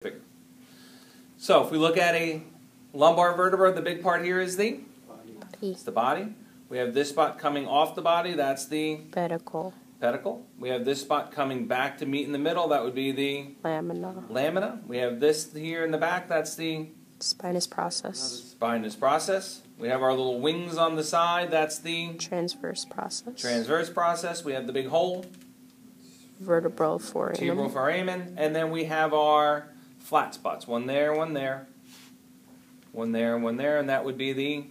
bigger. So if we look at a lumbar vertebra, the big part here is the Body. it's the body. We have this spot coming off the body, that's the Pedicle. pedicle. We have this spot coming back to meet in the middle, that would be the Lamina. lamina. We have this here in the back, that's the Spinous process. spinous process. We have our little wings on the side, that's the Transverse process. transverse process. We have the big hole, Vertebral vertebral foramen. foramen, and then we have our flat spots. One there, one there, one there, one there, and that would be the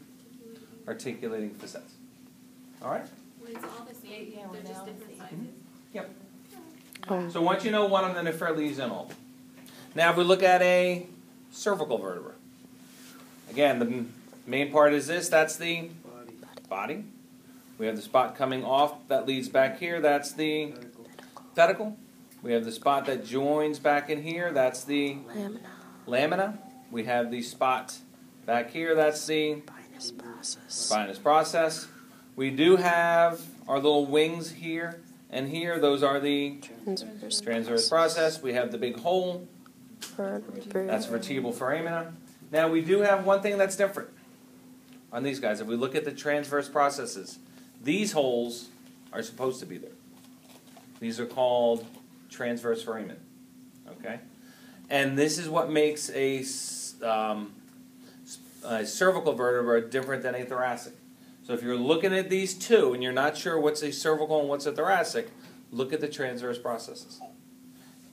articulating facets. All right? When it's all the same, they're just different sizes. Yep. Oh. So once you know one of them, they're fairly easy to know. Now if we look at a cervical vertebra. Again, the main part is this. That's the body. We have the spot coming off that leads back here. That's the pedicle. We have the spot that joins back in here. That's the Lamina. lamina. We have the spot back here. That's the Spinous process. spinous process. We do have our little wings here and here. Those are the Transverse. transverse process. We have the big hole. Vertebral. That's vertebral foramina. Now we do have one thing that's different on these guys. If we look at the transverse processes, these holes are supposed to be there. These are called transverse foramen. Okay? And this is what makes a cervical vertebra different than a thoracic. So if you're looking at these two and you're not sure what's a cervical and what's a thoracic, look at the transverse processes.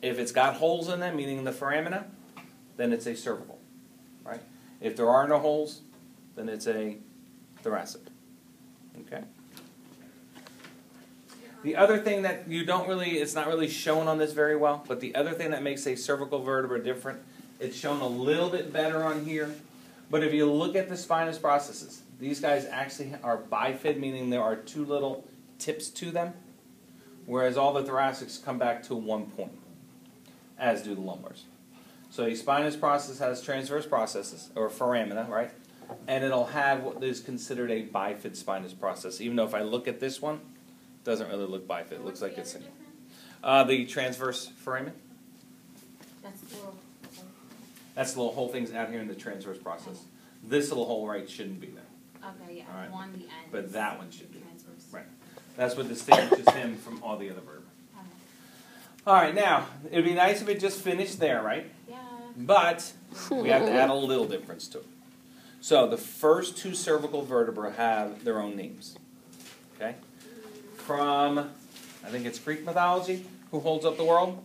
If it's got holes in them, meaning the foramina, then it's a cervical. Right? If there are no holes, then it's a thoracic. Okay? The other thing that you don't really, it's not really shown on this very well, but the other thing that makes a cervical vertebra different, it's shown a little bit better on here. But if you look at the spinous processes, these guys actually are bifid, meaning there are two little tips to them, whereas all the thoracics come back to one point, as do the lumbars. So a spinous process has transverse processes, or foramina, right? And it'll have what is considered a bifid spinous process, even though if I look at this one, it doesn't really look bifid. It looks like it's the transverse foramen. That's the little. That's the little hole things out here in the transverse process. This little hole right shouldn't be there. Okay, yeah. All right. One, the end. But that one should be. Transverse. Right. That's what distinguishes him from all the other vertebrae. Okay. All right, now, it would be nice if it just finished there, right? Yeah. But we have to add a little difference to it. So the first two cervical vertebrae have their own names. Okay? From, I think it's Greek mythology. Who holds up the world?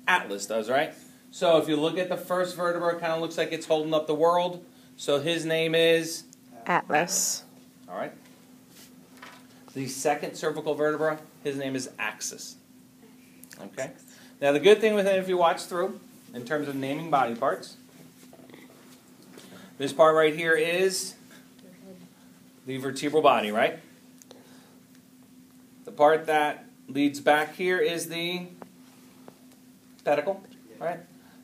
Atlas does, right? So if you look at the first vertebra, it kind of looks like it's holding up the world. So his name is? Atlas. All right. The second cervical vertebra, his name is Axis. Okay? Now the good thing with him, if you watch through, in terms of naming body parts, this part right here is the vertebral body, right? The part that leads back here is the pedicle, right?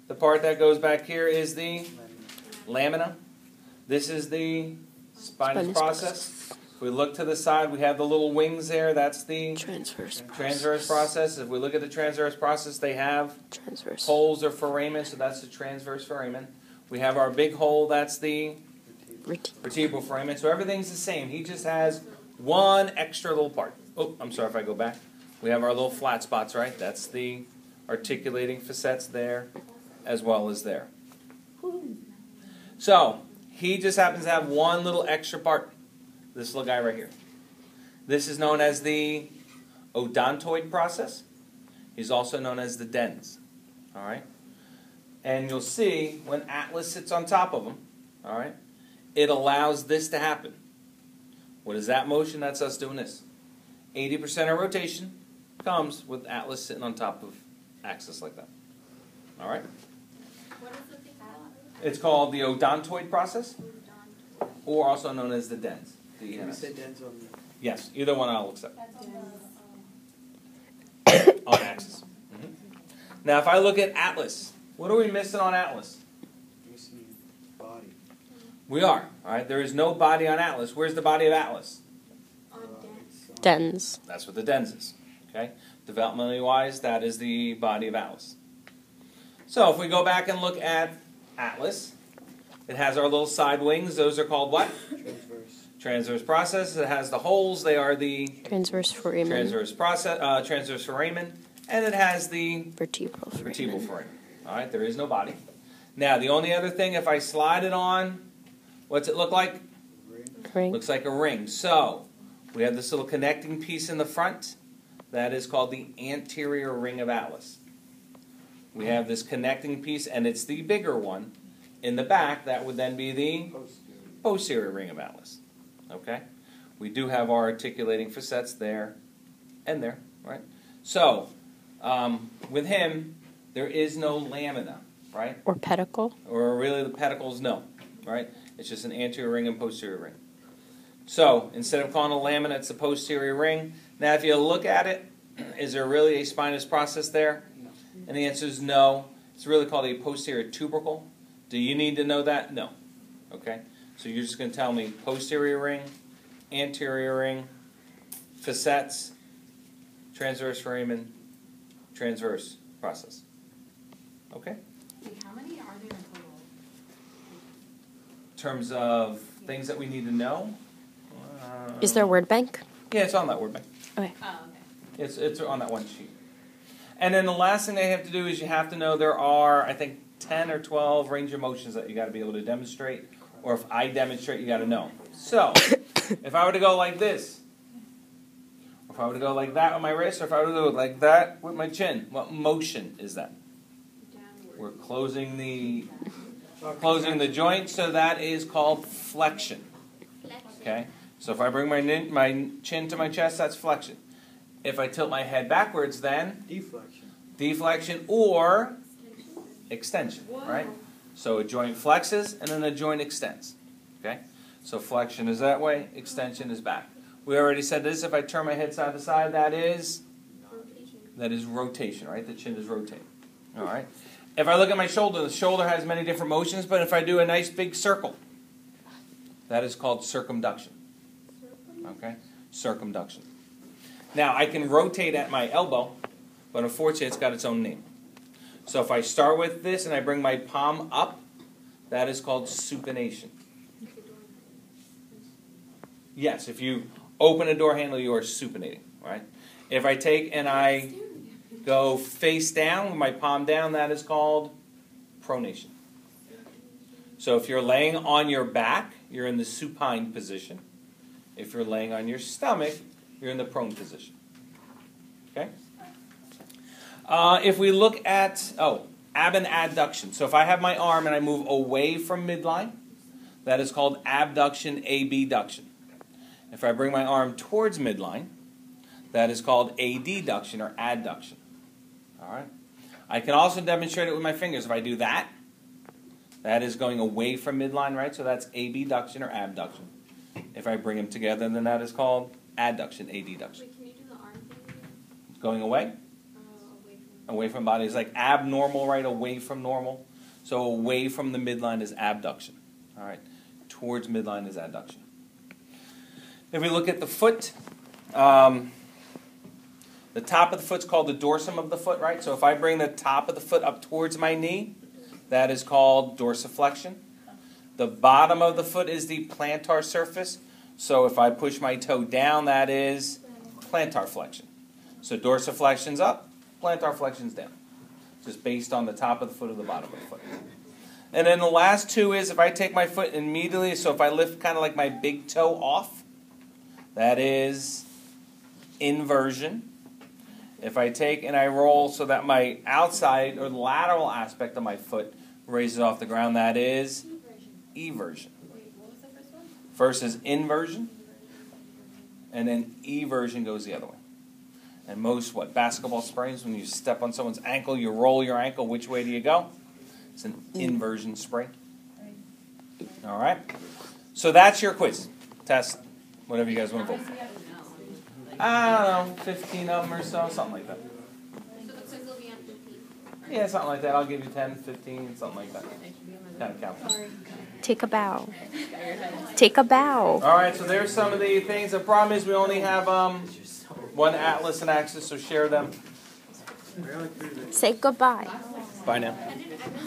The part that goes back here is the lamina. This is the spinous process. If we look to the side, we have the little wings there. That's the transverse process. If we look at the transverse process, they have Transverse. holes or foramen, so that's the transverse foramen. We have our big hole, that's the vertebral foramen. So everything's the same. He just has one extra little part. Oh, I'm sorry if I go back. We have our little flat spots, right? That's the articulating facets there as well as there. So he just happens to have one little extra part. This little guy right here. This is known as the odontoid process. He's also known as the dens. All right? And you'll see when Atlas sits on top of him, all right, it allows this to happen. What is that motion? That's us doing this. 80% of rotation comes with Atlas sitting on top of Axis like that. All right? What is the thing called? It's called the odontoid process, or also known as the dens. Can we say dens on the... Yes, either one I'll accept. That's On Axis. Now, if I look at Atlas, what are we missing on Atlas? missing body? We are. All right. There is no body on Atlas. Where's the body of Atlas? on dens. Dens. That's what the dens is. Okay. Developmentally wise, that is the body of Atlas. So if we go back and look at Atlas, it has our little side wings. Those are called what? Transverse. Transverse process. It has the holes. They are the Transverse foramen. transverse foramen. And it has the Vertebral foramen. vertebral foramen. All right, there is no body. Now, the only other thing, if I slide it on, what's it look like? Ring. Looks like a ring. So, we have this little connecting piece in the front. That is called the anterior ring of Atlas. We have this connecting piece, and it's the bigger one. In the back, that would then be the posterior ring of Atlas. Okay? We do have our articulating facets there and there, right? So, with him, there is no lamina, right? Or pedicle. Or really the pedicles, no, right? It's just an anterior ring and posterior ring. So, instead of calling it a lamina, it's the posterior ring. Now, if you look at it, is there really a spinous process there? No. And the answer is no. It's really called a posterior tubercle. Do you need to know that? No. Okay? So you're just going to tell me posterior ring, anterior ring, facets, transverse foramen, transverse process. Okay? Wait, how many are there in total? In terms of things that we need to know. Is there a word bank? Yeah, it's on that word bank. Okay. Oh, okay. It's on that one sheet. And then the last thing they have to do is you have to know there are, I think, 10 or 12 range of motions that you got to be able to demonstrate. Or if I demonstrate, you got to know. So, if I were to go like this, or if I were to go like that with my wrist, or if I were to go like that with my chin, what motion is that? Downward. We're closing the joint, so that is called flexion. Okay? So if I bring my chin to my chest, that's flexion. If I tilt my head backwards, then Deflection. deflection or extension, right? So a joint flexes and then a joint extends. Okay? So flexion is that way, extension is back. We already said this, if I turn my head side to side, that is rotation, right? The chin is rotating. All right? If I look at my shoulder, the shoulder has many different motions, but if I do a nice big circle, that is called circumduction. Okay? Circumduction. Now, I can rotate at my elbow, but unfortunately it's got its own name. So if I start with this and I bring my palm up, that is called supination. Yes, if you open a door handle, you are supinating, right? If I take and I go face down with my palm down, that is called pronation. So if you're laying on your back, you're in the supine position. If you're laying on your stomach, you're in the prone position. Okay? If we look at, ab and adduction. So if I have my arm and I move away from midline, that is called abduction, abduction. If I bring my arm towards midline, that is called adduction or adduction. All right? I can also demonstrate it with my fingers. If I do that, that is going away from midline, right? So that's abduction or abduction. If I bring them together, then that is called adduction, adduction. Wait, can you do the arm thing again? Going away? Away from. Away from body is like abnormal, right? Away from normal. So away from the midline is abduction. All right. Towards midline is adduction. If we look at the foot, the top of the foot's called the dorsum of the foot, right? So if I bring the top of the foot up towards my knee, that is called dorsiflexion. The bottom of the foot is the plantar surface. So if I push my toe down, that is plantar flexion. So dorsiflexion's up, plantar flexion's down. Just based on the top of the foot or the bottom of the foot. And then the last two is if I take my foot immediately, so if I lift kind of like my big toe off, that is inversion. If I take and I roll so that my outside or lateral aspect of my foot raises off the ground, that is eversion. Wait, what was the first one? First is inversion, and then eversion goes the other way. And most, basketball sprains, when you step on someone's ankle, you roll your ankle, which way do you go? It's an inversion sprain. All right? So that's your quiz. Test, whatever you guys want to vote. I don't know, 15 of them or so, something like that. So the quiz will be on 15. Yeah, something like that. I'll give you 10, 15, something like that. Kind of count. Take a bow. Take a bow. All right, so there's some of the things. The problem is we only have one Atlas and Axis, so share them. Say goodbye. Bye now. I did